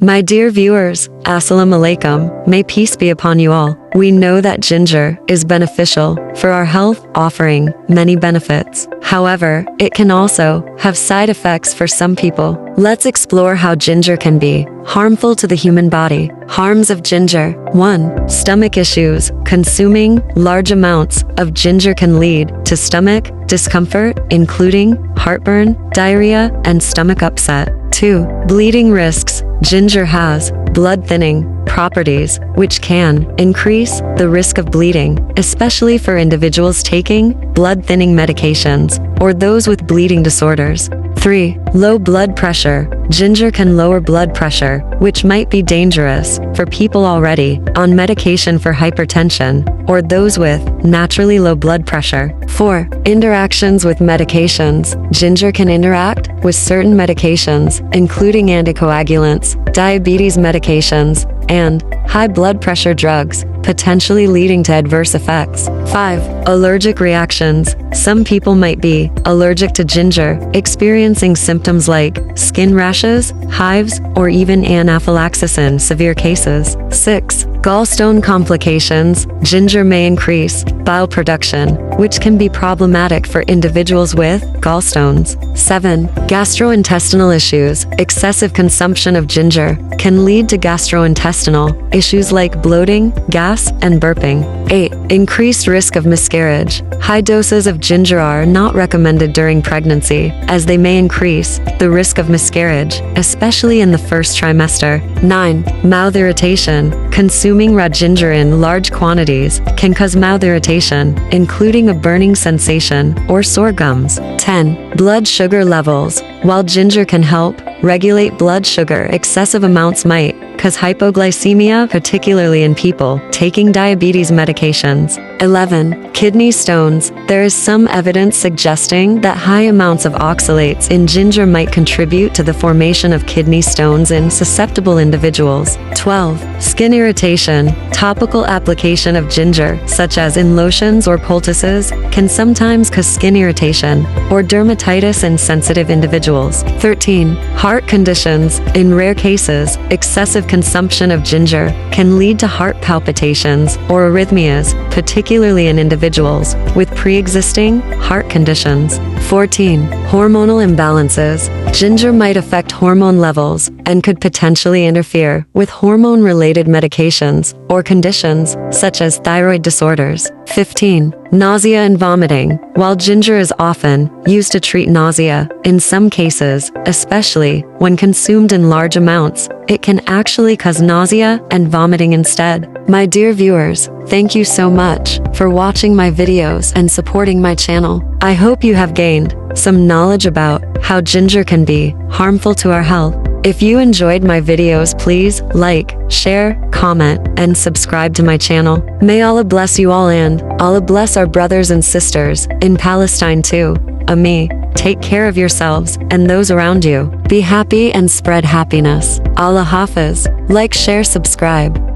My dear viewers, Assalamu alaikum, may peace be upon you all. We know that ginger is beneficial for our health, offering many benefits. However, it can also have side effects for some people. Let's explore how ginger can be harmful to the human body. Harms of ginger. 1. Stomach issues. Consuming large amounts of ginger can lead to stomach discomfort, including heartburn, diarrhea, and stomach upset. 2. Bleeding risks. Ginger has blood thinning properties, which can increase the risk of bleeding, especially for individuals taking blood thinning medications or those with bleeding disorders. 3. Low blood pressure. Ginger can lower blood pressure, which might be dangerous for people already on medication for hypertension or those with naturally low blood pressure. 4. Interactions with medications. Ginger can interact with certain medications, including anticoagulants, diabetes medications, and high blood pressure drugs, potentially leading to adverse effects. 5. Allergic reactions. Some people might be allergic to ginger, experiencing symptoms like skin rashes, hives, or even anaphylaxis in severe cases. 6. Gallstone complications. Ginger may increase bile production, which can be problematic for individuals with gallstones. 7. Gastrointestinal issues. Excessive consumption of ginger can lead to gastrointestinal issues like bloating, gas, and burping. 8. Increased risk of miscarriage. High doses of ginger are not recommended during pregnancy, as they may increase the risk of miscarriage, especially in the first trimester. 9. Mouth irritation. Consuming raw ginger in large quantities can cause mouth irritation, including a burning sensation or sore gums. 10. Blood sugar levels. While ginger can help regulate blood sugar, excessive amounts might cause hypoglycemia, particularly in people taking diabetes medications. 11. Kidney stones. There is some evidence suggesting that high amounts of oxalates in ginger might contribute to the formation of kidney stones in susceptible individuals. 12. Skin irritation. Topical application of ginger, such as in lotions or poultices, can sometimes cause skin irritation or dermatitis in sensitive individuals. 13. Heart conditions. In rare cases, excessive consumption of ginger can lead to heart palpitations or arrhythmias, particularly in individuals with pre-existing heart conditions. 14. Hormonal imbalances. Ginger might affect hormone levels and could potentially interfere with hormone-related medications or conditions such as thyroid disorders. 15. Nausea and vomiting. While ginger is often used to treat nausea, in some cases, especially when consumed in large amounts, it can actually cause nausea and vomiting instead. My dear viewers, thank you so much for watching my videos and supporting my channel. I hope you have gained some knowledge about how ginger can be harmful to our health. If you enjoyed my videos, please like, share, comment, and subscribe to my channel. May Allah bless you all, and Allah bless our brothers and sisters in Palestine too. Ameen. Take care of yourselves and those around you. Be happy and spread happiness. Allah Hafiz. Like, share, subscribe.